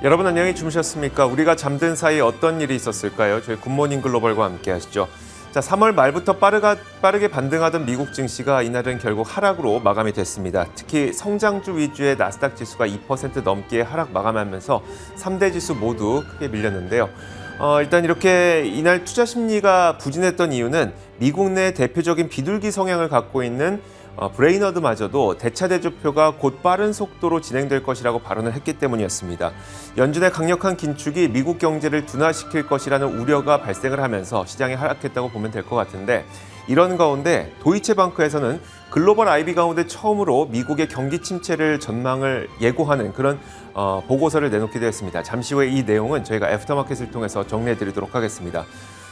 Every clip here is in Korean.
여러분 안녕히 주무셨습니까? 우리가 잠든 사이 어떤 일이 있었을까요? 저희 굿모닝 글로벌과 함께 하시죠. 자, 3월 말부터 빠르게 반등하던 미국 증시가 이날은 결국 하락으로 마감이 됐습니다. 특히 성장주 위주의 나스닥 지수가 2% 넘게 하락 마감하면서 3대 지수 모두 크게 밀렸는데요. 일단 이렇게 이날 투자 심리가 부진했던 이유는 미국 내 대표적인 비둘기 성향을 갖고 있는 브레이너드마저도 대차대조표가 곧 빠른 속도로 진행될 것이라고 발언을 했기 때문이었습니다. 연준의 강력한 긴축이 미국 경제를 둔화시킬 것이라는 우려가 발생을 하면서 시장이 하락했다고 보면 될 것 같은데, 이런 가운데 도이체방크에서는 글로벌 IB 가운데 처음으로 미국의 경기 침체를 전망을 예고하는 그런 보고서를 내놓기도 했습니다. 잠시 후에 이 내용은 저희가 애프터마켓을 통해서 정리해드리도록 하겠습니다.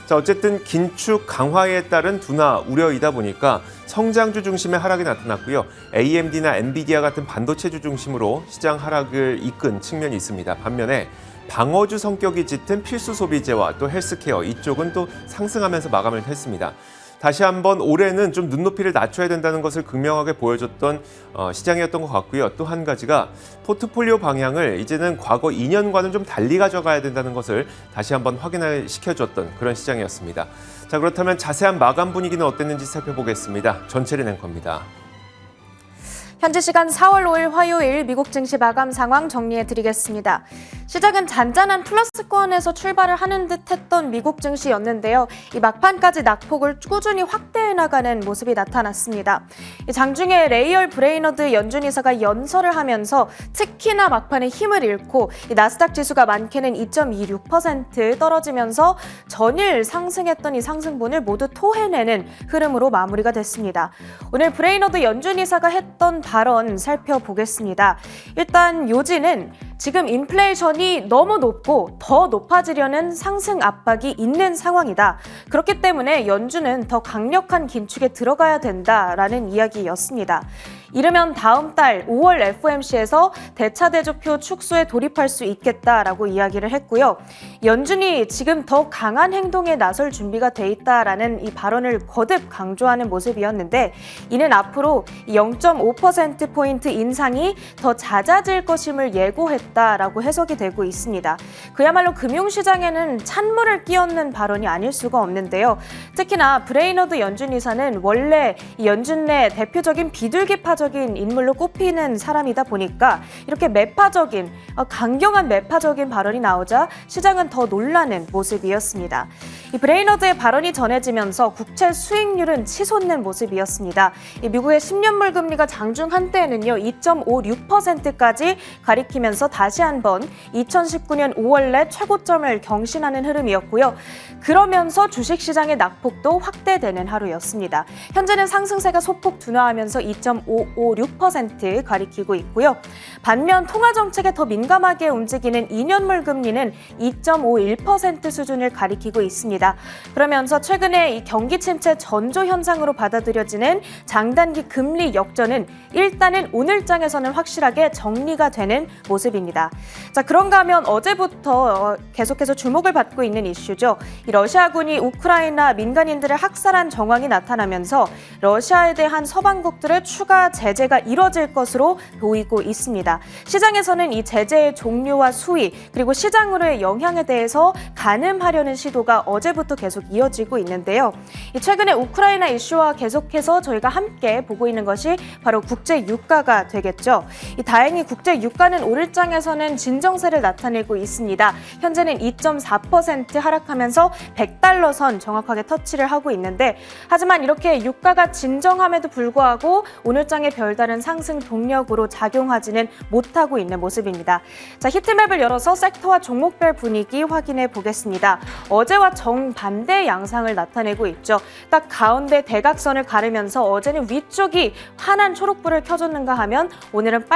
자, 어쨌든 긴축 강화에 따른 둔화 우려이다 보니까 성장주 중심의 하락이 나타났고요. AMD나 엔비디아 같은 반도체주 중심으로 시장 하락을 이끈 측면이 있습니다. 반면에 방어주 성격이 짙은 필수 소비재와 또 헬스케어 이쪽은 또 상승하면서 마감을 했습니다. 다시 한번 올해는 좀 눈높이를 낮춰야 된다는 것을 극명하게 보여줬던 시장이었던 것 같고요. 또 한 가지가 포트폴리오 방향을 이제는 과거 2년과는 좀 달리 가져가야 된다는 것을 다시 한번 확인을 시켜줬던 그런 시장이었습니다. 자, 그렇다면 자세한 마감 분위기는 어땠는지 살펴보겠습니다. 전체린 앵커입니다. 현지 시간 4월 5일 화요일 미국 증시 마감 상황 정리해드리겠습니다. 시작은 잔잔한 플러스권에서 출발을 하는 듯했던 미국 증시였는데요. 이 막판까지 낙폭을 꾸준히 확대해 나가는 모습이 나타났습니다. 장중에 레이얼 브레이너드 연준 이사가 연설을 하면서 특히나 막판에 힘을 잃고 나스닥 지수가 많게는 2.26% 떨어지면서 전일 상승했던 이 상승분을 모두 토해내는 흐름으로 마무리가 됐습니다. 오늘 브레이너드 연준 이사가 했던 발언 살펴보겠습니다. 일단 요지는 지금 인플레이션이 너무 높고 더 높아지려는 상승 압박이 있는 상황이다. 그렇기 때문에 연준은 더 강력한 긴축에 들어가야 된다라는 이야기였습니다. 이르면 다음 달 5월 FOMC에서 대차대조표 축소에 돌입할 수 있겠다라고 이야기를 했고요. 연준이 지금 더 강한 행동에 나설 준비가 돼 있다라는 이 발언을 거듭 강조하는 모습이었는데, 이는 앞으로 0.5%포인트 인상이 더 잦아질 것임을 예고했다라고 해석이 되고 있습니다. 그야말로 금융시장에는 찬물을 끼얹는 발언이 아닐 수가 없는데요. 특히나 브레이너드 연준 이사는 원래 연준 내 대표적인 비둘기파적인 인물로 꼽히는 사람이다 보니까 이렇게 매파적인, 강경한 매파적인 발언이 나오자 시장은 더 놀라는 모습이었습니다. 이 브레이너드의 발언이 전해지면서 국채 수익률은 치솟는 모습이었습니다. 미국의 10년물 금리가 장중 한때에는요 2.56%까지 가리키면서 다시 한번 2019년 5월 내 최고점을 경신하는 흐름이었고요. 그러면서 주식시장의 낙폭도 확대되는 하루였습니다. 현재는 상승세가 소폭 둔화하면서 2.556% 가리키고 있고요. 반면 통화정책에 더 민감하게 움직이는 2년물 금리는 2.51% 수준을 가리키고 있습니다. 그러면서 최근에 이 경기 침체 전조 현상으로 받아들여지는 장단기 금리 역전은 일단은 오늘장에서는 확실하게 정리가 되는 모습입니다. 자, 그런가 하면 어제부터 계속해서 주목을 받고 있는 이슈죠. 이 러시아군이 우크라이나 민간인들을 학살한 정황이 나타나면서 러시아에 대한 서방국들의 추가 제재가 이뤄질 것으로 보이고 있습니다. 시장에서는 이 제재의 종류와 수위 그리고 시장으로의 영향에 대해서 가늠하려는 시도가 어제부터 계속 이어지고 있는데요. 최근에 우크라이나 이슈와 계속해서 저희가 함께 보고 있는 것이 바로 국제 유가가 되겠죠. 다행히 국제 유가는 오늘장에서는 진정세를 나타내고 있습니다. 현재는 2.4% 하락하면서 100달러 선 정확하게 터치를 하고 있는데, 하지만 이렇게 유가가 진정함에도 불구하고 오늘장의 별다른 상승 동력으로 작용하지는 못하고 있는 모습입니다. 자, 히트맵을 열어서 섹터와 종목별 분위기 확인해 보겠습니다. 어제와 정반대 양상을 나타내고 있죠. 딱 가운데 대각선을 가르면서 어제는 위쪽이 환한 초록불을 켜줬는가 하면 오늘은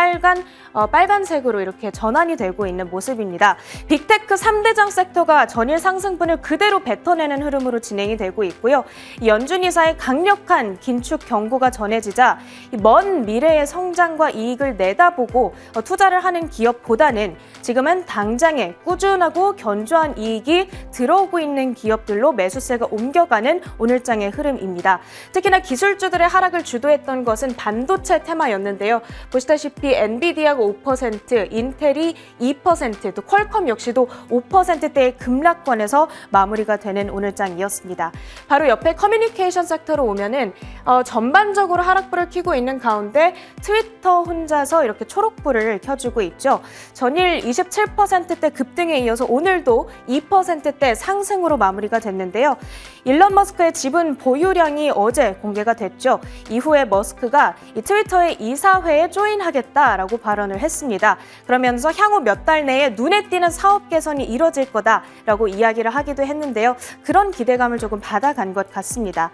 빨간색으로 이렇게 전환이 되고 있는 모습입니다. 빅테크 3대장 섹터가 전일 상승분을 그대로 뱉어내는 흐름으로 진행이 되고 있고요. 연준 이사의 강력한 긴축 경고가 전해지자 먼 미래의 성장과 이익을 내다보고 투자를 하는 기업보다는 지금은 당장에 꾸준하고 견조한 이익이 들어오고 있는 기업 기업들로 매수세가 옮겨가는 오늘장의 흐름입니다. 특히나 기술주들의 하락을 주도했던 것은 반도체 테마였는데요. 보시다시피 엔비디아가 5%, 인텔이 2%, 또 퀄컴 역시도 5%대의 급락권에서 마무리가 되는 오늘장이었습니다. 바로 옆에 커뮤니케이션 섹터로 오면은 전반적으로 하락불을 켜고 있는 가운데 트위터 혼자서 이렇게 초록불을 켜주고 있죠. 전일 27%대 급등에 이어서 오늘도 2%대 상승으로 마무리가 됐는데요. 일론 머스크의 지분 보유량이 어제 공개가 됐죠. 이후에 머스크가 이 트위터의 이사회에 조인하겠다라고 발언을 했습니다. 그러면서 향후 몇 달 내에 눈에 띄는 사업 개선이 이뤄질 거다라고 이야기를 하기도 했는데요. 그런 기대감을 조금 받아간 것 같습니다.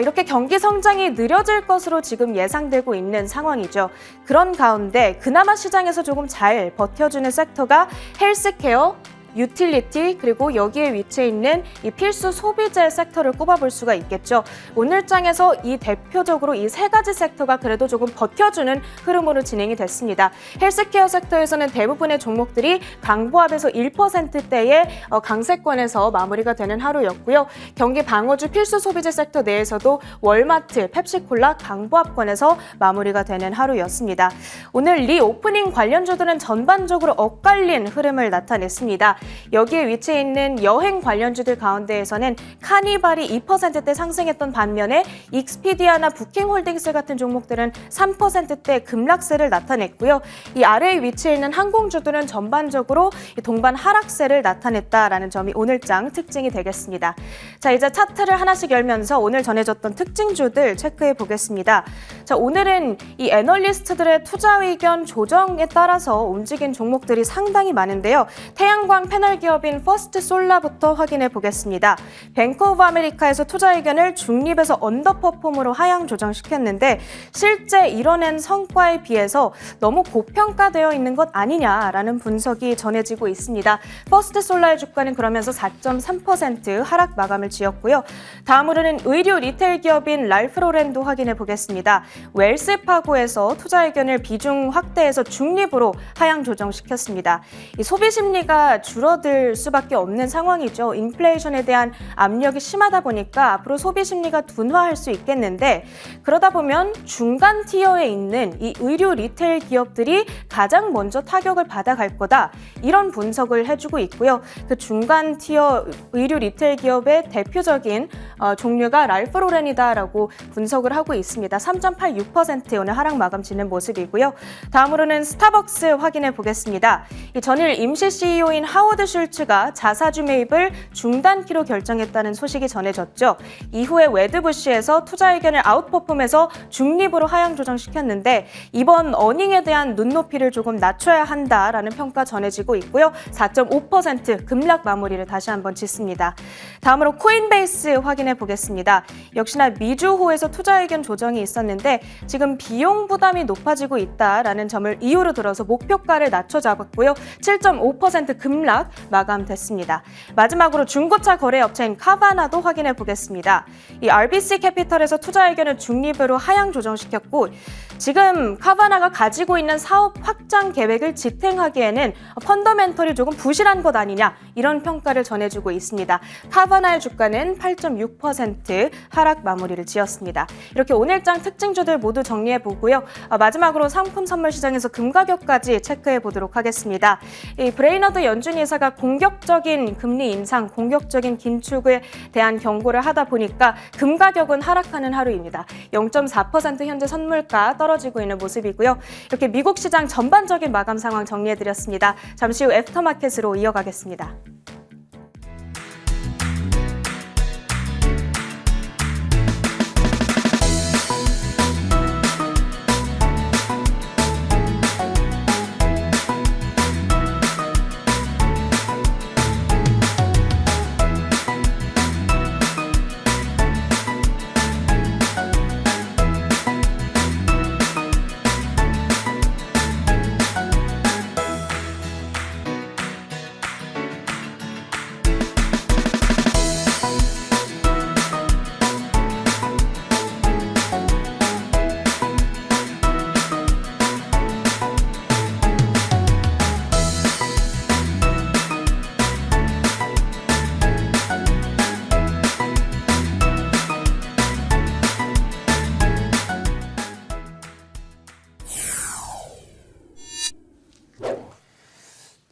이렇게 경기 성장이 느려질 것으로 지금 예상되고 있는 상황이죠. 그런 가운데 그나마 시장에서 조금 잘 버텨주는 섹터가 헬스케어, 유틸리티, 그리고 여기에 위치해 있는 이 필수 소비재 섹터를 꼽아볼 수가 있겠죠. 오늘장에서 이 대표적으로 이 세 가지 섹터가 그래도 조금 버텨주는 흐름으로 진행이 됐습니다. 헬스케어 섹터에서는 대부분의 종목들이 강보합에서 1%대의 강세권에서 마무리가 되는 하루였고요. 경기 방어주 필수 소비재 섹터 내에서도 월마트, 펩시콜라 강보합권에서 마무리가 되는 하루였습니다. 오늘 리오프닝 관련주들은 전반적으로 엇갈린 흐름을 나타냈습니다. 여기에 위치해 있는 여행 관련주들 가운데에서는 카니발이 2%대 상승했던 반면에 익스피디아나 부킹홀딩스 같은 종목들은 3%대 급락세를 나타냈고요. 이 아래에 위치해 있는 항공주들은 전반적으로 동반 하락세를 나타냈다라는 점이 오늘장 특징이 되겠습니다. 자, 이제 차트를 하나씩 열면서 오늘 전해졌던 특징주들 체크해 보겠습니다. 자, 오늘은 이 애널리스트들의 투자 의견 조정에 따라서 움직인 종목들이 상당히 많은데요. 태양광 패널 기업인 퍼스트솔라부터 확인해 보겠습니다. 뱅크 오브 아메리카에서 투자 의견을 중립에서 언더퍼폼으로 하향 조정시켰는데 실제 이뤄낸 성과에 비해서 너무 고평가되어 있는 것 아니냐라는 분석이 전해지고 있습니다. 퍼스트솔라의 주가는 그러면서 4.3% 하락 마감을 지었고요. 다음으로는 의류 리테일 기업인 랄프로렌도 확인해 보겠습니다. 웰스파고에서 투자 의견을 비중 확대해서 중립으로 하향 조정시켰습니다. 이 소비 심리가 줄어들 수밖에 없는 상황이죠. 인플레이션에 대한 압력이 심하다 보니까 앞으로 소비 심리가 둔화할 수 있겠는데 그러다 보면 중간 티어에 있는 이 의류 리테일 기업들이 가장 먼저 타격을 받아갈 거다. 이런 분석을 해주고 있고요. 그 중간 티어 의류 리테일 기업의 대표적인 종류가 랄프로렌이다라고 분석을 하고 있습니다. 3.86% 오늘 하락 마감 지는 모습이고요. 다음으로는 스타벅스 확인해 보겠습니다. 이 전일 임시 CEO인 하워드 슐츠가 자사주 매입을 중단키로 결정했다는 소식이 전해졌죠. 이후에 웨드부시에서 투자 의견을 아웃퍼폼해서 중립으로 하향 조정시켰는데 이번 어닝에 대한 눈높이를 조금 낮춰야 한다라는 평가 전해지고 있고요. 4.5% 급락 마무리를 다시 한번 짓습니다. 다음으로 코인베이스 확인해 보겠습니다. 역시나 미주호에서 투자 의견 조정이 있었는데 지금 비용 부담이 높아지고 있다라는 점을 이유로 들어서 목표가를 낮춰 잡았고요. 7.5% 급락 마감됐습니다. 마지막으로 중고차 거래 업체인 카바나도 확인해 보겠습니다. 이 RBC 캐피털에서 투자 의견을 중립으로 하향 조정시켰고 지금 카바나가 가지고 있는 사업 확장 계획을 지탱하기에는 펀더멘털이 조금 부실한 것 아니냐 이런 평가를 전해주고 있습니다. 카바나의 주가는 8.6% 하락 마무리를 지었습니다. 이렇게 오늘장 특징주들 모두 정리해 보고요. 마지막으로 상품 선물 시장에서 금 가격까지 체크해 보도록 하겠습니다. 이 브레이너드 연준 이사가 공격적인 금리 인상, 공격적인 긴축에 대한 경고를 하다 보니까 금 가격은 하락하는 하루입니다. 0.4% 현재 선물가 떨어지고 있는 모습이고요. 이렇게 미국 시장 전반적인 마감 상황 정리해드렸습니다. 잠시 후 애프터마켓으로 이어가겠습니다.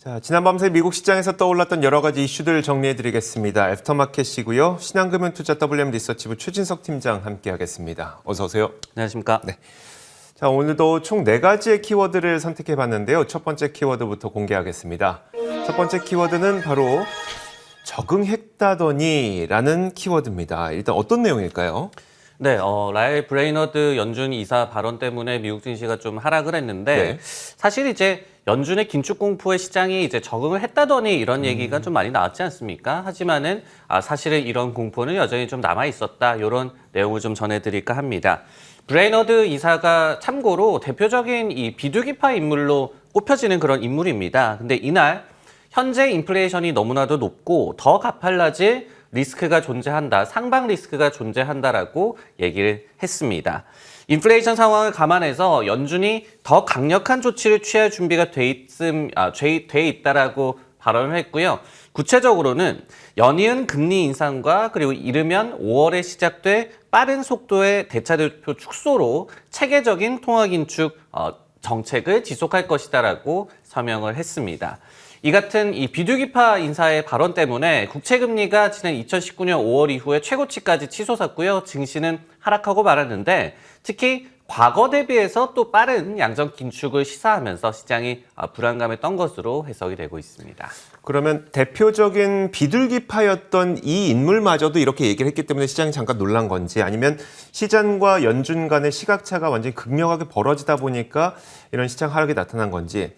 자, 지난 밤새 미국 시장에서 떠올랐던 여러 가지 이슈들 정리해드리겠습니다. 애프터마켓이고요. 신한금융투자 WM 리서치부 최진석 팀장 함께하겠습니다. 어서 오세요. 안녕하십니까? 네. 자, 오늘도 총 4가지의 키워드를 선택해봤는데요. 첫 번째 키워드부터 공개하겠습니다. 첫 번째 키워드는 바로 적응했다더니라는 키워드입니다. 일단 어떤 내용일까요? 네, 라일 브레이너드 연준 이사 발언 때문에 미국 증시가 좀 하락을 했는데 네. 사실 이제 연준의 긴축 공포에 시장이 이제 적응을 했다더니 이런 얘기가 좀 많이 나왔지 않습니까? 하지만은 사실은 이런 공포는 여전히 좀 남아 있었다. 이런 내용을 좀 전해드릴까 합니다. 브레이너드 이사가 참고로 대표적인 이 비둘기파 인물로 꼽혀지는 그런 인물입니다. 근데 이날 현재 인플레이션이 너무나도 높고 더 가팔라질 리스크가 존재한다, 상방 리스크가 존재한다라고 얘기를 했습니다. 인플레이션 상황을 감안해서 연준이 더 강력한 조치를 취할 준비가 돼 있다라고 발언을 했고요. 구체적으로는 연이은 금리 인상과 그리고 이르면 5월에 시작돼 빠른 속도의 대차대표 축소로 체계적인 통화 긴축 정책을 지속할 것이다라고 설명을 했습니다. 이 같은 이 비둘기파 인사의 발언 때문에 국채금리가 지난 2019년 5월 이후에 최고치까지 치솟았고요. 증시는 하락하고 말았는데 특히 과거 대비해서 또 빠른 양적 긴축을 시사하면서 시장이 불안감에 떤 것으로 해석이 되고 있습니다. 그러면 대표적인 비둘기파였던 이 인물마저도 이렇게 얘기를 했기 때문에 시장이 잠깐 놀란 건지, 아니면 시장과 연준 간의 시각차가 완전히 극명하게 벌어지다 보니까 이런 시장 하락이 나타난 건지,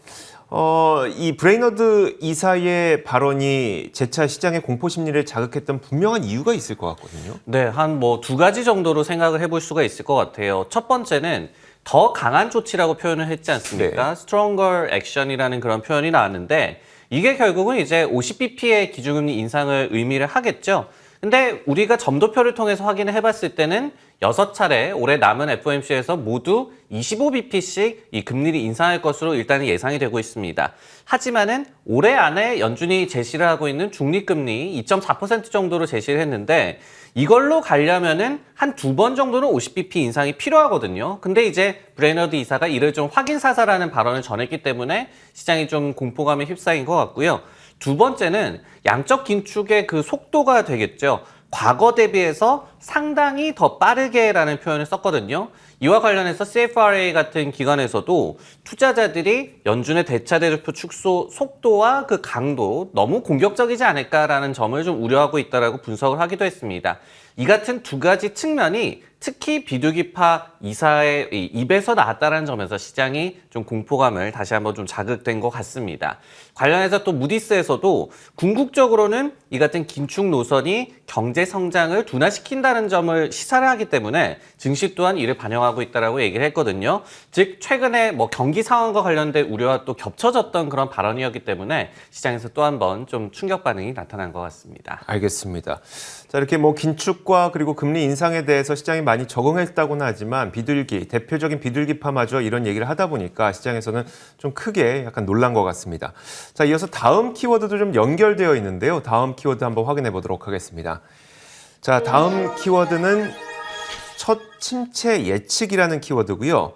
이 브레이너드 이사의 발언이 재차 시장의 공포 심리를 자극했던 분명한 이유가 있을 것 같거든요. 네, 한 뭐 2가지 정도로 생각을 해볼 수가 있을 것 같아요. 첫 번째는 더 강한 조치라고 표현을 했지 않습니까? 네. Stronger Action이라는 그런 표현이 나왔는데 이게 결국은 이제 50bp의 기준금리 인상을 의미를 하겠죠. 근데 우리가 점도표를 통해서 확인을 해봤을 때는 6차례 올해 남은 FOMC에서 모두 25bp씩 이 금리를 인상할 것으로 일단은 예상이 되고 있습니다. 하지만은 올해 안에 연준이 제시를 하고 있는 중립금리 2.4% 정도로 제시를 했는데 이걸로 가려면은 한 2번 정도는 50bp 인상이 필요하거든요. 근데 이제 브레이너드 이사가 이를 좀 확인사사라는 발언을 전했기 때문에 시장이 좀 공포감에 휩싸인 것 같고요. 두 번째는 양적 긴축의 그 속도가 되겠죠. 과거 대비해서 상당히 더 빠르게라는 표현을 썼거든요. 이와 관련해서 CFRA 같은 기관에서도 투자자들이 연준의 대차대조표 축소 속도와 그 강도 너무 공격적이지 않을까라는 점을 좀 우려하고 있다라고 분석을 하기도 했습니다. 이 같은 2가지 측면이 특히 비둘기파 이사의 입에서 나왔다는 점에서 시장이 좀 공포감을 다시 한번 좀 자극된 것 같습니다. 관련해서 또 무디스에서도 궁극적으로는 이 같은 긴축 노선이 경제 성장을 둔화시킨다는 점을 시사를 하기 때문에 증시 또한 이를 반영하고 있다라고 얘기를 했거든요. 즉 최근에 뭐 경기 상황과 관련된 우려와 또 겹쳐졌던 그런 발언이었기 때문에 시장에서 또 한 번 좀 충격 반응이 나타난 것 같습니다. 알겠습니다. 자, 이렇게 뭐 긴축과 그리고 금리 인상에 대해서 시장이 많이 적응했다고는 하지만 대표적인 비둘기파마저 이런 얘기를 하다 보니까 시장에서는 좀 크게 약간 놀란 것 같습니다. 자, 이어서 다음 키워드도 좀 연결되어 있는데요. 다음 키워드 한번 확인해 보도록 하겠습니다. 자, 다음 키워드는 첫 침체 예측이라는 키워드고요.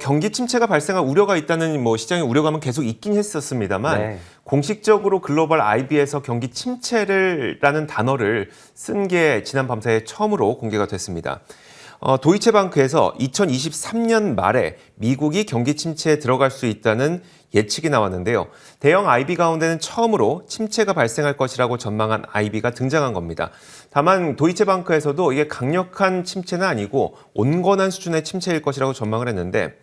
경기 침체가 발생할 우려가 있다는 뭐 시장의 우려감은 계속 있긴 했었습니다만 네. 공식적으로 글로벌 IB에서 경기 침체라는 단어를 쓴 게 지난 밤사이 처음으로 공개가 됐습니다. 도이체방크에서 2023년 말에 미국이 경기 침체에 들어갈 수 있다는 예측이 나왔는데요. 대형 IB 가운데는 처음으로 침체가 발생할 것이라고 전망한 IB가 등장한 겁니다. 다만 도이체방크에서도 이게 강력한 침체는 아니고 온건한 수준의 침체일 것이라고 전망을 했는데,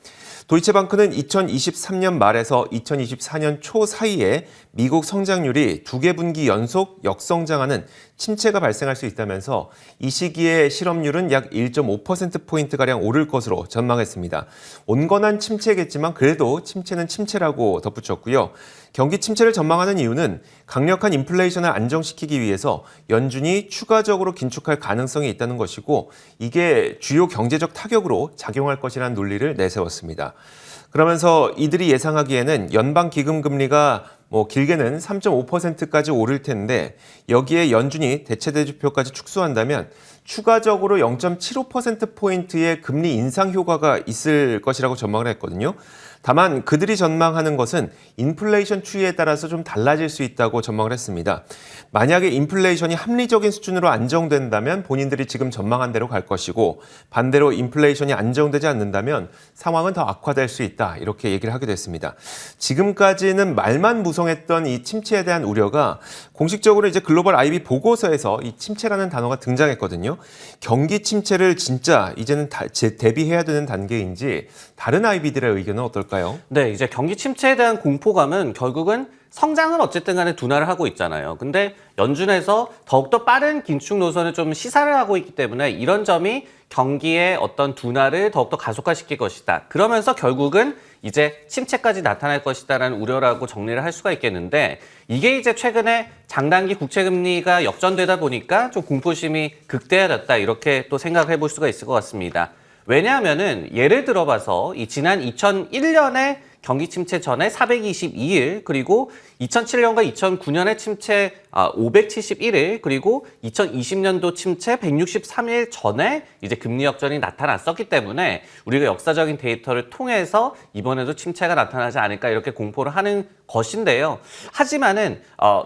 도이체방크는 2023년 말에서 2024년 초 사이에 미국 성장률이 2개 분기 연속 역성장하는 침체가 발생할 수 있다면서 이 시기에 실업률은 약 1.5%포인트가량 오를 것으로 전망했습니다. 온건한 침체겠지만 그래도 침체는 침체라고 덧붙였고요. 경기 침체를 전망하는 이유는 강력한 인플레이션을 안정시키기 위해서 연준이 추가적으로 긴축할 가능성이 있다는 것이고, 이게 주요 경제적 타격으로 작용할 것이라는 논리를 내세웠습니다. 그러면서 이들이 예상하기에는 연방기금금리가 뭐 길게는 3.5%까지 오를 텐데, 여기에 연준이 대체대조표까지 축소한다면 추가적으로 0.75%포인트의 금리 인상 효과가 있을 것이라고 전망을 했거든요. 다만 그들이 전망하는 것은 인플레이션 추이에 따라서 좀 달라질 수 있다고 전망을 했습니다. 만약에 인플레이션이 합리적인 수준으로 안정된다면 본인들이 지금 전망한 대로 갈 것이고 반대로 인플레이션이 안정되지 않는다면 상황은 더 악화될 수 있다. 이렇게 얘기를 하게 됐습니다. 지금까지는 말만 무성했던 이 침체에 대한 우려가 공식적으로 이제 글로벌 IB 보고서에서 이 침체라는 단어가 등장했거든요. 경기 침체를 진짜 이제는 대비해야 되는 단계인지 다른 IB들의 의견은 어떨까요? 네, 이제 경기 침체에 대한 공포감은 결국은 성장은 어쨌든 간에 둔화를 하고 있잖아요. 근데 연준에서 더욱더 빠른 긴축 노선을 좀 시사를 하고 있기 때문에 이런 점이 경기의 어떤 둔화를 더욱더 가속화시킬 것이다. 그러면서 결국은 이제 침체까지 나타날 것이다라는 우려라고 정리를 할 수가 있겠는데 이게 이제 최근에 장단기 국채금리가 역전되다 보니까 좀 공포심이 극대화됐다 이렇게 또 생각해 볼 수가 있을 것 같습니다. 왜냐하면은 예를 들어봐서 이 지난 2001년에 경기 침체 전에 422일, 그리고 2007년과 2009년의 침체 571일, 그리고 2020년도 침체 163일 전에 이제 금리 역전이 나타났었기 때문에 우리가 역사적인 데이터를 통해서 이번에도 침체가 나타나지 않을까 이렇게 공포를 하는 것인데요. 하지만은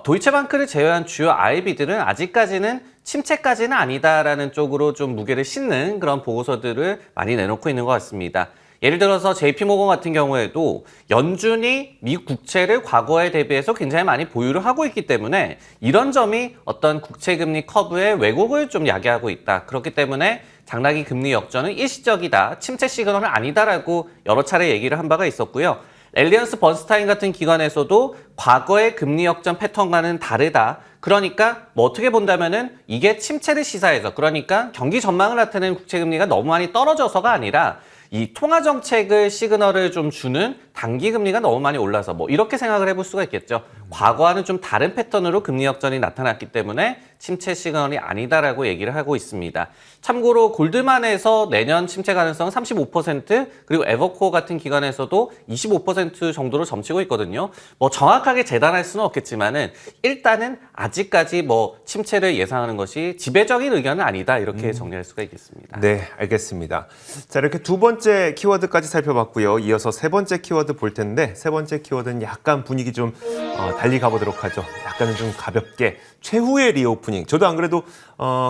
도이체방크를 제외한 주요 IB들은 아직까지는 침체까지는 아니다라는 쪽으로 좀 무게를 싣는 그런 보고서들을 많이 내놓고 있는 것 같습니다. 예를 들어서 JP모건 같은 경우에도 연준이 미국 국채를 과거에 대비해서 굉장히 많이 보유를 하고 있기 때문에 이런 점이 어떤 국채금리 커브의 왜곡을 좀 야기하고 있다. 그렇기 때문에 장단기 금리 역전은 일시적이다. 침체 시그널은 아니다라고 여러 차례 얘기를 한 바가 있었고요. 엘리언스 번스타인 같은 기관에서도 과거의 금리 역전 패턴과는 다르다. 그러니까 뭐 어떻게 본다면은 이게 침체를 시사해서, 그러니까 경기 전망을 나타내는 국채금리가 너무 많이 떨어져서가 아니라 이 통화정책을 시그널을 좀 주는 단기 금리가 너무 많이 올라서 뭐 이렇게 생각을 해볼 수가 있겠죠. 과거와는 좀 다른 패턴으로 금리 역전이 나타났기 때문에 침체 시그널이 아니다라고 얘기를 하고 있습니다. 참고로 골드만에서 내년 침체 가능성은 35%, 그리고 에버코어 같은 기관에서도 25% 정도로 점치고 있거든요. 뭐 정확하게 재단할 수는 없겠지만은 일단은 아직까지 뭐 침체를 예상하는 것이 지배적인 의견은 아니다 이렇게 정리할 수가 있겠습니다. 네, 알겠습니다. 자, 이렇게 두 번째 키워드까지 살펴봤고요. 이어서 세 번째 키워드 볼 텐데 세 번째 키워드는 약간 분위기 좀 달리 가보도록 하죠. 약간은 좀 가볍게 최후의 리오프닝. 저도 안 그래도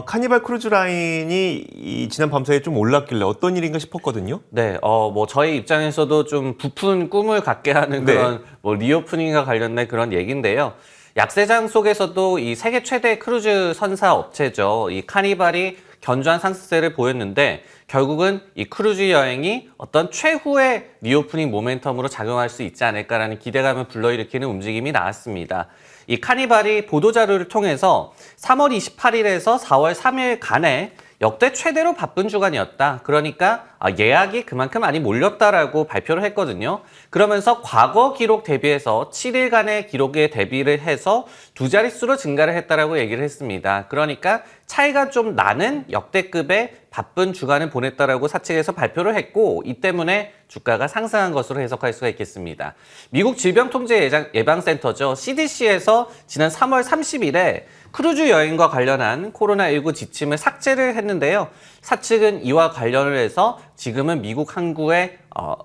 카니발 크루즈 라인이 이 지난 밤사이에 좀 올랐길래 어떤 일인가 싶었거든요. 네, 뭐 저희 입장에서도 좀 부푼 꿈을 갖게 하는 그런 뭐 리오프닝과 관련된 그런 얘기인데요. 약세장 속에서도 이 세계 최대 크루즈 선사 업체죠. 이 카니발이 견조한 상승세를 보였는데 결국은 이 크루즈 여행이 어떤 최후의 리오프닝 모멘텀으로 작용할 수 있지 않을까라는 기대감을 불러일으키는 움직임이 나왔습니다. 이 카니발이 보도자료를 통해서 3월 28일에서 4월 3일간에 역대 최대로 바쁜 주간이었다. 그러니까 예약이 그만큼 많이 몰렸다라고 발표를 했거든요. 그러면서 과거 기록 대비해서 7일간의 기록에 대비를 해서 두 자릿수로 증가를 했다라고 얘기를 했습니다. 그러니까 차이가 좀 나는 역대급의 바쁜 주간을 보냈다라고 사측에서 발표를 했고, 이 때문에 주가가 상승한 것으로 해석할 수가 있겠습니다. 미국 질병통제예방센터죠. CDC에서 지난 3월 30일에 크루즈 여행과 관련한 코로나19 지침을 삭제를 했는데요. 사측은 이와 관련을 해서 지금은 미국 항구의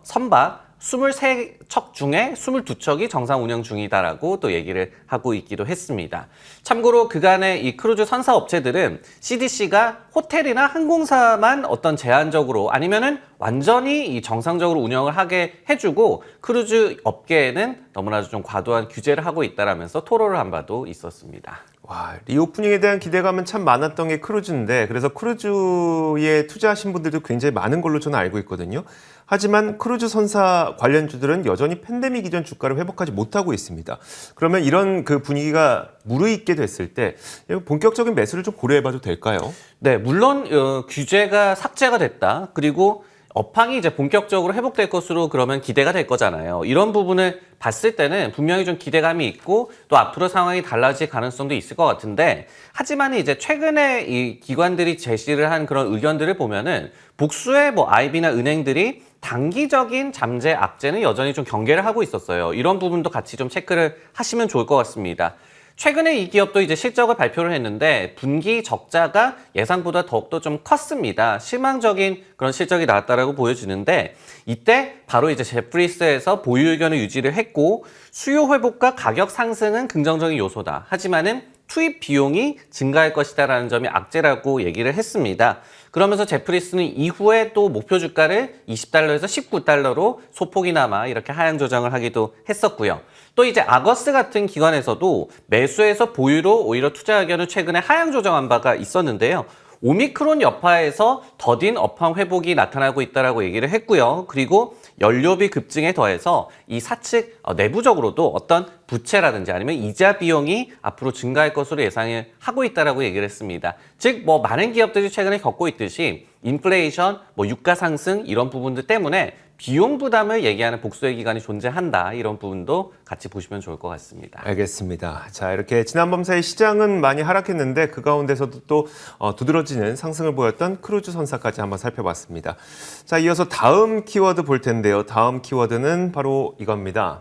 선박 23척 중에 22척이 정상 운영 중이다라고 또 얘기를 하고 있기도 했습니다. 참고로 그간의 이 크루즈 선사 업체들은 CDC가 호텔이나 항공사만 어떤 제한적으로 아니면은 완전히 이 정상적으로 운영을 하게 해주고 크루즈 업계에는 너무나도 좀 과도한 규제를 하고 있다라면서 토로를 한 바도 있었습니다. 와, 리오프닝에 대한 기대감은 참 많았던 게 크루즈인데 그래서 크루즈에 투자하신 분들도 굉장히 많은 걸로 저는 알고 있거든요. 하지만 크루즈 선사 관련주들은 여전히 팬데믹 이전 주가를 회복하지 못하고 있습니다. 그러면 이런 그 분위기가 무르익게 됐을 때 본격적인 매수를 좀 고려해봐도 될까요? 네, 물론 규제가 삭제가 됐다. 그리고 업황이 이제 본격적으로 회복될 것으로 그러면 기대가 될 거잖아요. 이런 부분을 봤을 때는 분명히 좀 기대감이 있고 또 앞으로 상황이 달라질 가능성도 있을 것 같은데, 하지만 이제 최근에 이 기관들이 제시를 한 그런 의견들을 보면은 복수의 뭐 IB나 은행들이 단기적인 잠재 악재는 여전히 좀 경계를 하고 있었어요. 이런 부분도 같이 좀 체크를 하시면 좋을 것 같습니다. 최근에 이 기업도 이제 실적을 발표를 했는데 분기 적자가 예상보다 더욱더 좀 컸습니다. 실망적인 그런 실적이 나왔다라고 보여지는데 이때 바로 이제 제프리스에서 보유 의견을 유지를 했고 수요 회복과 가격 상승은 긍정적인 요소다. 하지만은 투입 비용이 증가할 것이다라는 점이 악재라고 얘기를 했습니다. 그러면서 제프리스는 이후에 또 목표 주가를 20달러에서 19달러로 소폭이나마 이렇게 하향 조정을 하기도 했었고요. 또 이제 아거스 같은 기관에서도 매수에서 보유로 오히려 투자 의견을 최근에 하향 조정한 바가 있었는데요. 오미크론 여파에서 더딘 업황 회복이 나타나고 있다라고 얘기를 했고요. 그리고 연료비 급증에 더해서 이 사측 내부적으로도 어떤 부채라든지 아니면 이자 비용이 앞으로 증가할 것으로 예상을 하고 있다라고 얘기를 했습니다. 즉, 많은 기업들이 최근에 겪고 있듯이 인플레이션, 유가 상승 이런 부분들 때문에 비용 부담을 얘기하는 복수의 기간이 존재한다. 이런 부분도 같이 보시면 좋을 것 같습니다. 알겠습니다. 자, 이렇게 지난 밤사이 시장은 많이 하락했는데 그 가운데서도 또 두드러지는 상승을 보였던 크루즈 선사까지 한번 살펴봤습니다. 자, 이어서 다음 키워드 볼 텐데요. 다음 키워드는 바로 이겁니다.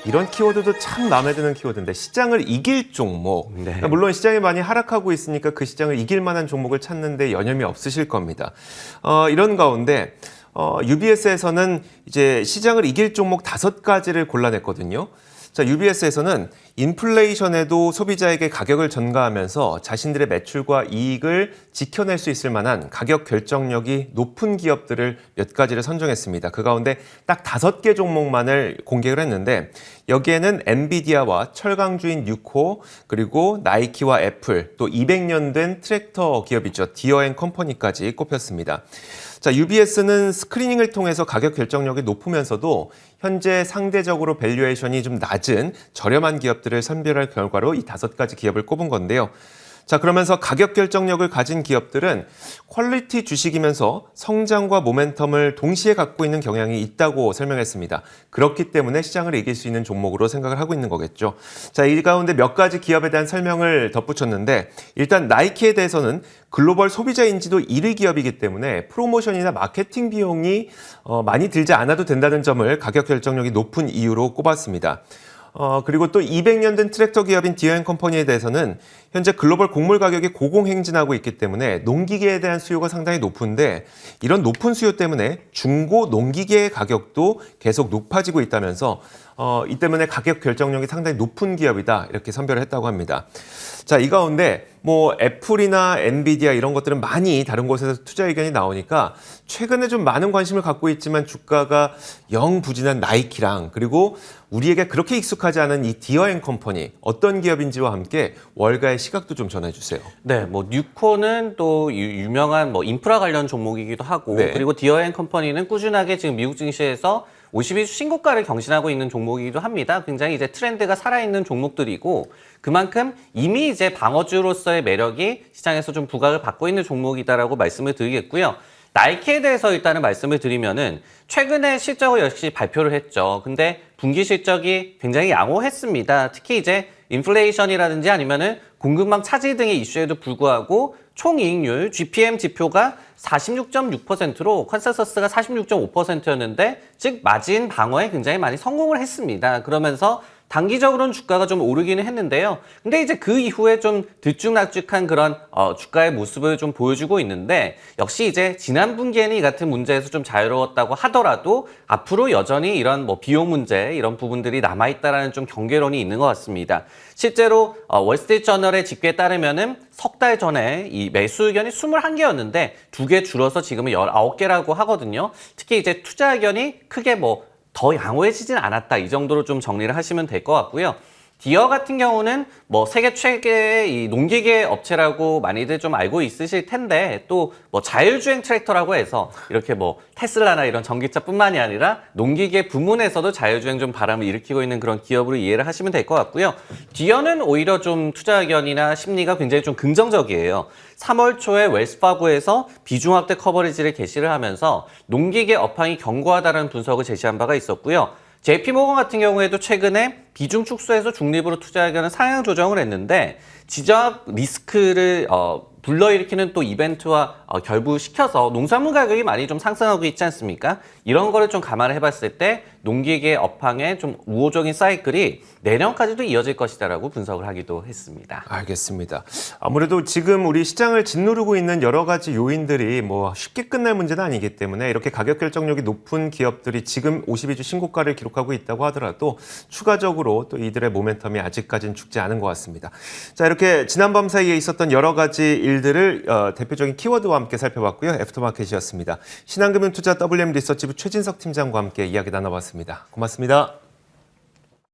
이런 키워드도 참 마음에 드는 키워드인데 시장을 이길 종목. 네. 그러니까 물론 시장이 많이 하락하고 있으니까 그 시장을 이길 만한 종목을 찾는데 여념이 없으실 겁니다. 이런 가운데 UBS에서는 이제 시장을 이길 종목 5가지를 골라냈거든요. 자, UBS에서는 인플레이션에도 소비자에게 가격을 전가하면서 자신들의 매출과 이익을 지켜낼 수 있을 만한 가격 결정력이 높은 기업들을 몇 가지를 선정했습니다. 그 가운데 딱 5개 종목만을 공개를 했는데 여기에는 엔비디아와 철강주인 뉴코 그리고 나이키와 애플 또 200년 된 트랙터 기업이죠. 디어앤컴퍼니까지 꼽혔습니다. 자, UBS는 스크리닝을 통해서 가격 결정력이 높으면서도 현재 상대적으로 밸류에이션이 좀 낮은 저렴한 기업들을 선별할 결과로 이 5가지 기업을 꼽은 건데요. 자, 그러면서 가격 결정력을 가진 기업들은 퀄리티 주식이면서 성장과 모멘텀을 동시에 갖고 있는 경향이 있다고 설명했습니다. 그렇기 때문에 시장을 이길 수 있는 종목으로 생각을 하고 있는 거겠죠. 자, 이 가운데 몇 가지 기업에 대한 설명을 덧붙였는데 일단 나이키에 대해서는 글로벌 소비자 인지도 1위 기업이기 때문에 프로모션이나 마케팅 비용이 많이 들지 않아도 된다는 점을 가격 결정력이 높은 이유로 꼽았습니다. 그리고 또 200년 된 트랙터 기업인 디어앤컴퍼니에 대해서는 현재 글로벌 곡물 가격이 고공행진하고 있기 때문에 농기계에 대한 수요가 상당히 높은데 이런 높은 수요 때문에 중고 농기계의 가격도 계속 높아지고 있다면서 이 때문에 가격 결정력이 상당히 높은 기업이다 이렇게 선별을 했다고 합니다. 자, 이 가운데 애플이나 엔비디아 이런 것들은 많이 다른 곳에서 투자 의견이 나오니까 최근에 좀 많은 관심을 갖고 있지만 주가가 영 부진한 나이키랑 그리고 우리에게 그렇게 익숙하지 않은 이 디어앤컴퍼니 어떤 기업인지와 함께 월가의 시각도 좀 전해주세요. 네, 뉴코는 또 유명한 인프라 관련 종목이기도 하고 네. 그리고 디어앤컴퍼니는 꾸준하게 지금 미국 증시에서 52주 신고가를 경신하고 있는 종목이기도 합니다. 굉장히 이제 트렌드가 살아있는 종목들이고 그만큼 이미 이제 방어주로서의 매력이 시장에서 좀 부각을 받고 있는 종목이다라고 말씀을 드리겠고요. 나이키에 대해서 일단은 말씀을 드리면은 최근에 실적을 역시 발표를 했죠. 근데 분기 실적이 굉장히 양호했습니다. 특히 이제 인플레이션이라든지 아니면은 공급망 차질 등의 이슈에도 불구하고 총이익률 GPM 지표가 46.6%로 컨센서스가 46.5%였는데 즉 마진 방어에 굉장히 많이 성공을 했습니다. 그러면서 단기적으로는 주가가 좀 오르기는 했는데요. 근데 이제 그 이후에 좀 들쭉날쭉한 그런 주가의 모습을 좀 보여주고 있는데 역시 이제 지난 분기에는 이 같은 문제에서 좀 자유로웠다고 하더라도 앞으로 여전히 이런 비용 문제 이런 부분들이 남아있다라는 좀 경계론이 있는 것 같습니다. 실제로 월스트리트저널의 집계에 따르면은 석 달 전에 이 매수 의견이 21개였는데 2개 줄어서 지금은 19개라고 하거든요. 특히 이제 투자 의견이 크게 더 양호해지진 않았다. 이 정도로 좀 정리를 하시면 될 것 같고요. 디어 같은 경우는 세계 최대의 이 농기계 업체라고 많이들 좀 알고 있으실 텐데 또 자율주행 트랙터라고 해서 이렇게 테슬라나 이런 전기차뿐만이 아니라 농기계 부문에서도 자율주행 좀 바람을 일으키고 있는 그런 기업으로 이해를 하시면 될 것 같고요. 디어는 오히려 좀 투자 의견이나 심리가 굉장히 좀 긍정적이에요. 3월 초에 웰스파고에서 비중 확대 커버리지를 게시를 하면서 농기계 업황이 견고하다는 분석을 제시한 바가 있었고요. JP모건 같은 경우에도 최근에 비중 축소해서 중립으로 투자 의견을 상향 조정을 했는데 지적 리스크를 불러일으키는 또 이벤트와 결부시켜서 농산물 가격이 많이 좀 상승하고 있지 않습니까? 이런 거를 좀 감안을 해봤을 때 농기계 업황의 좀 우호적인 사이클이 내년까지도 이어질 것이다라고 분석을 하기도 했습니다. 알겠습니다. 아무래도 지금 우리 시장을 짓누르고 있는 여러 가지 요인들이 뭐 쉽게 끝날 문제는 아니기 때문에 이렇게 가격 결정력이 높은 기업들이 지금 52주 신고가를 기록하고 있다고 하더라도 추가적으로 또 이들의 모멘텀이 아직까지는 죽지 않은 것 같습니다. 자, 이렇게 지난밤 사이에 있었던 여러 가지 일들을 대표적인 키워드와 함께 살펴봤고요. 애프터마켓이었습니다. 신한금융투자 WM 리서치부 최진석 팀장과 함께 이야기 나눠봤습니다. 고맙습니다.